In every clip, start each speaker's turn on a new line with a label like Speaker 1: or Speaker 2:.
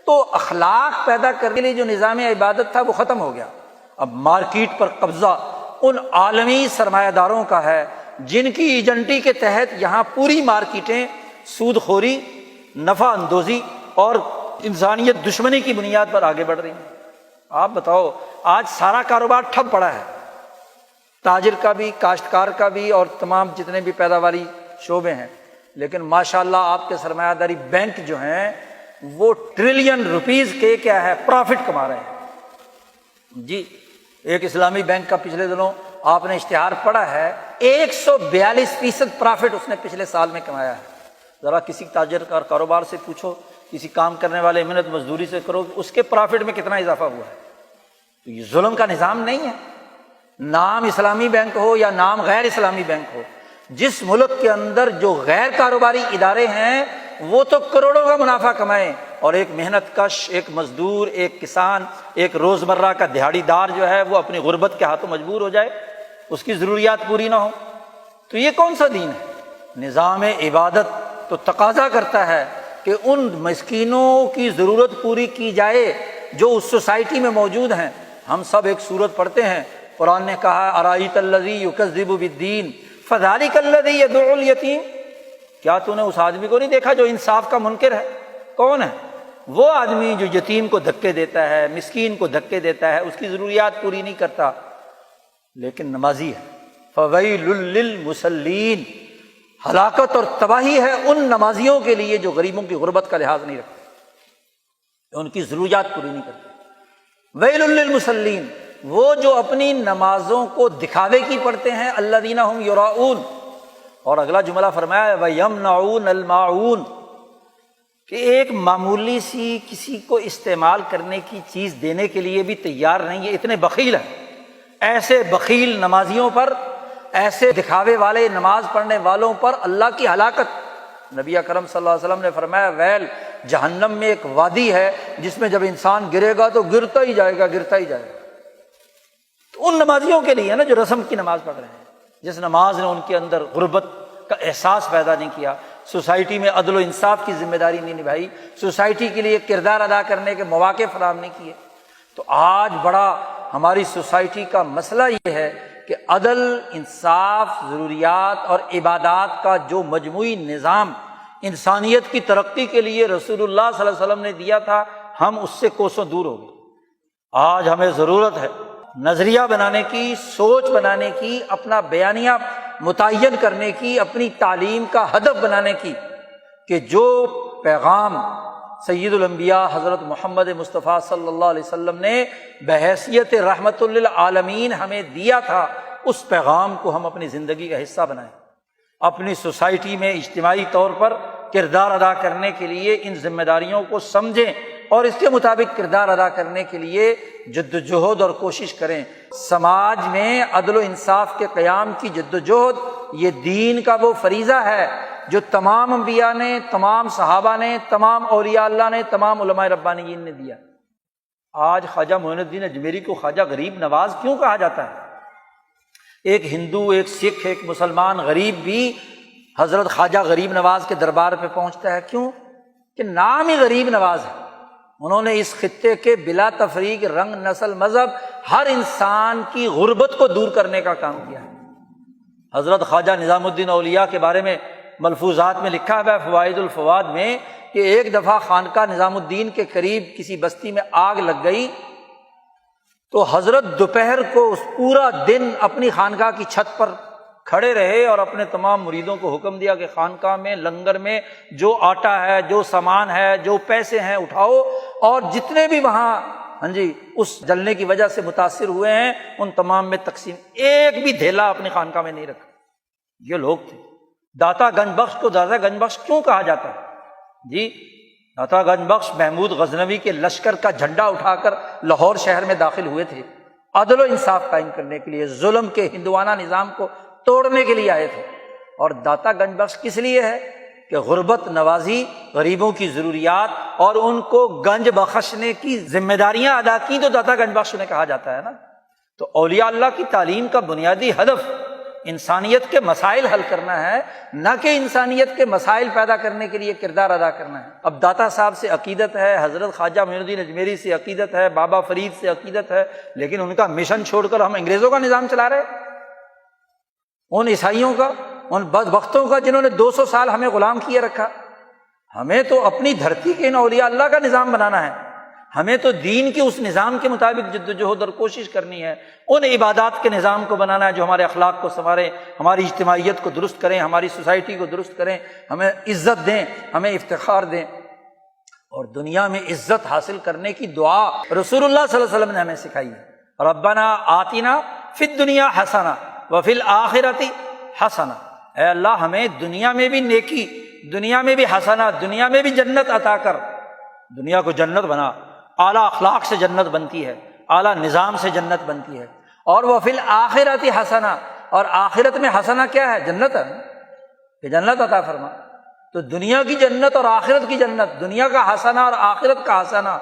Speaker 1: تو اخلاق پیدا کرنے کے لیے جو نظام عبادت تھا وہ ختم ہو گیا۔ اب مارکیٹ پر قبضہ ان عالمی سرمایہ داروں کا ہے جن کی ایجنٹی کے تحت یہاں پوری مارکیٹیں سود خوری، نفع اندوزی اور انسانیت دشمنی کی بنیاد پر آگے بڑھ رہی ہیں۔ آپ بتاؤ، آج سارا کاروبار ٹھپ پڑا ہے، تاجر کا بھی، کاشتکار کا بھی، اور تمام جتنے بھی پیداواری شعبے ہیں، لیکن ماشاءاللہ آپ کے سرمایہ داری بینک جو ہیں وہ ٹریلین روپیز کے کیا ہے پرافٹ کما رہے ہیں جی۔ ایک اسلامی بینک کا پچھلے دنوں آپ نے اشتہار پڑھا ہے، 142% پرافٹ اس نے پچھلے سال میں کمایا ہے۔ ذرا کسی تاجر کا کاروبار سے پوچھو، کسی کام کرنے والے محنت مزدوری سے کرو، اس کے پرافٹ میں کتنا اضافہ ہوا ہے۔ تو یہ ظلم کا نظام نہیں ہے، نام اسلامی بینک ہو یا نام غیر اسلامی بینک ہو، جس ملک کے اندر جو غیر کاروباری ادارے ہیں وہ تو کروڑوں کا منافع کمائیں، اور ایک محنت کش، ایک مزدور، ایک کسان، ایک روزمرہ کا دیہڑی دار جو ہے وہ اپنی غربت کے ہاتھوں مجبور ہو جائے، اس کی ضروریات پوری نہ ہو، تو یہ کون سا دین ہے؟ نظام عبادت تو تقاضا کرتا ہے کہ ان مسکینوں کی ضرورت پوری کی جائے جو اس سوسائٹی میں موجود ہیں۔ ہم سب ایک سورت پڑھتے ہیں، قرآن نے کہا ارائیت الذی یکذب بالدین فذلک الذی یدعو الیتیم، کیا تو نے اس آدمی کو نہیں دیکھا جو انصاف کا منکر ہے؟ کون ہے وہ آدمی جو یتیم کو دھکے دیتا ہے، مسکین کو دھکے دیتا ہے، اس کی ضروریات پوری نہیں کرتا، لیکن نمازی ہے۔ فویل للمصلین، ہلاکت اور تباہی ہے ان نمازیوں کے لیے جو غریبوں کی غربت کا لحاظ نہیں رکھتے، ان کی ضروریات پوری نہیں کرتے۔ ویل للمصلین، وہ جو اپنی نمازوں کو دکھاوے کی پڑھتے ہیں، الذین هم یراؤون، اور اگلا جملہ فرمایا وَيَمْنَعُونَ الْمَاعُونَ، کہ ایک معمولی سی کسی کو استعمال کرنے کی چیز دینے کے لیے بھی تیار نہیں ہے، اتنے بخیل ہیں۔ ایسے بخیل نمازیوں پر، ایسے دکھاوے والے نماز پڑھنے والوں پر اللہ کی ہلاکت۔ نبی اکرم صلی اللہ علیہ وسلم نے فرمایا ویل، جہنم میں ایک وادی ہے جس میں جب انسان گرے گا تو گرتا ہی جائے گا، گرتا ہی جائے گا۔ تو ان نمازیوں کے لیے نا جو رسم کی نماز پڑھ رہے ہیں، جس نماز نے ان کے اندر غربت کا احساس پیدا نہیں کیا، سوسائٹی میں عدل و انصاف کی ذمہ داری نہیں نبھائی، سوسائٹی کے لیے کردار ادا کرنے کے مواقع فراہم نہیں کیے۔ تو آج بڑا ہماری سوسائٹی کا مسئلہ یہ ہے کہ عدل، انصاف، ضروریات اور عبادات کا جو مجموعی نظام انسانیت کی ترقی کے لیے رسول اللہ صلی اللہ علیہ وسلم نے دیا تھا، ہم اس سے کوسوں دور ہو گئے۔ آج ہمیں ضرورت ہے نظریہ بنانے کی، سوچ بنانے کی، اپنا بیانیہ متعین کرنے کی، اپنی تعلیم کا ہدف بنانے کی، کہ جو پیغام سید الانبیاء حضرت محمد مصطفیٰ صلی اللہ علیہ وسلم نے بحیثیت رحمت للعالمین ہمیں دیا تھا، اس پیغام کو ہم اپنی زندگی کا حصہ بنائیں، اپنی سوسائٹی میں اجتماعی طور پر کردار ادا کرنے کے لیے ان ذمہ داریوں کو سمجھیں اور اس کے مطابق کردار ادا کرنے کے لیے جدوجہد اور کوشش کریں۔ سماج میں عدل و انصاف کے قیام کی جدوجہد یہ دین کا وہ فریضہ ہے جو تمام انبیاء نے، تمام صحابہ نے، تمام اولیاء اللہ نے، تمام علماء ربانیین نے دیا۔ آج خواجہ معین الدین اجمیری کو خواجہ غریب نواز کیوں کہا جاتا ہے؟ ایک ہندو، ایک سکھ، ایک مسلمان غریب بھی حضرت خواجہ غریب نواز کے دربار پہ پہنچتا ہے، کیوں؟ کہ نام ہی غریب نواز ہے۔ انہوں نے اس خطے کے بلا تفریق رنگ، نسل، مذہب، ہر انسان کی غربت کو دور کرنے کا کام کیا ہے۔ حضرت خواجہ نظام الدین اولیاء کے بارے میں ملفوظات میں لکھا ہے فوائد الفواد میں کہ ایک دفعہ خانقاہ نظام الدین کے قریب کسی بستی میں آگ لگ گئی تو حضرت دوپہر کو اس پورا دن اپنی خانقاہ کی چھت پر کھڑے رہے اور اپنے تمام مریدوں کو حکم دیا کہ خانقاہ میں، لنگر میں جو آٹا ہے، جو سامان ہے، جو پیسے ہیں اٹھاؤ، اور جتنے بھی وہاں اس جلنے کی وجہ سے متاثر ہوئے ہیں ان تمام میں تقسیم۔ ایک بھی دھیلا اپنی خانقاہ میں نہیں رکھا۔ یہ لوگ تھے۔ داتا گنج بخش کو داتا گنج بخش کیوں کہا جاتا ہے؟ داتا گنج بخش محمود غزنوی کے لشکر کا جھنڈا اٹھا کر لاہور شہر میں داخل ہوئے تھے، عدل و انصاف قائم کرنے کے لیے، ظلم کے ہندوانہ نظام کو توڑنے کے لیے آئے تھے۔ اور داتا گنج بخش کس لیے ہے؟ کہ غربت نوازی، غریبوں کی ضروریات اور ان کو گنج بخشنے کی ذمہ داریاں ادا کی، تو داتا گنج بخش نے کہا جاتا ہے نا۔ تو اولیاء اللہ کی تعلیم کا بنیادی ہدف انسانیت کے مسائل حل کرنا ہے، نہ کہ انسانیت کے مسائل پیدا کرنے کے لیے کردار ادا کرنا ہے۔ اب داتا صاحب سے عقیدت ہے، حضرت خواجہ معین الدین اجمیری سے عقیدت ہے، بابا فرید سے عقیدت ہے، لیکن ان کا مشن چھوڑ کر ہم انگریزوں کا نظام چلا رہے ہیں، ان عیسائیوں کا، ان بدبختوں کا جنہوں نے 200 سال ہمیں غلام کیے رکھا۔ ہمیں تو اپنی دھرتی کے ان اولیاء اللہ کا نظام بنانا ہے، ہمیں تو دین کے اس نظام کے مطابق جدوجہد اور کوشش کرنی ہے، ان عبادات کے نظام کو بنانا ہے جو ہمارے اخلاق کو سنواریں، ہماری اجتماعیت کو درست کریں، ہماری سوسائٹی کو درست کریں، ہمیں عزت دیں، ہمیں افتخار دیں، اور دنیا میں عزت حاصل کرنے کی دعا رسول اللہ صلی اللہ علیہ وسلم نے ہمیں سکھائی ہے، ربنا آتنا فی الدنیا حسنہ وفی الآخرۃ حسنہ، اے اللہ ہمیں دنیا میں بھی نیکی، دنیا میں بھی حسنہ، دنیا میں بھی جنت عطا کر، دنیا کو جنت بنا، اعلیٰ اخلاق سے جنت بنتی ہے، اعلیٰ نظام سے جنت بنتی ہے، اور وہ فی الآخرۃ حسنہ، اور آخرت میں حسنہ کیا ہے؟ جنت ہے کہ جنت عطا فرما۔ تو دنیا کی جنت اور آخرت کی جنت، دنیا کا حسنہ اور آخرت کا حسنہ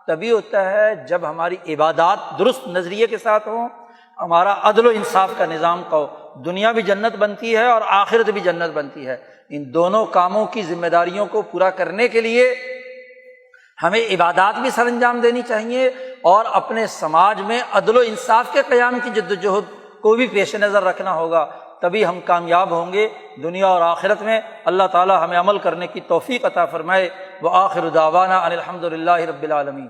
Speaker 1: تبھی ہوتا ہے جب ہماری عبادات درست نظریے کے ساتھ ہوں، ہمارا عدل و انصاف کا نظام کا ہو، دنیا بھی جنت بنتی ہے اور آخرت بھی جنت بنتی ہے۔ ان دونوں کاموں کی ذمہ داریوں کو پورا کرنے کے لیے ہمیں عبادات بھی سر انجام دینی چاہیے، اور اپنے سماج میں عدل و انصاف کے قیام کی جدوجہد کو بھی پیش نظر رکھنا ہوگا، تبھی ہم کامیاب ہوں گے دنیا اور آخرت میں۔ اللہ تعالی ہمیں عمل کرنے کی توفیق عطا فرمائے۔ وآخر دعوانا ان الحمد للہ رب العالمین۔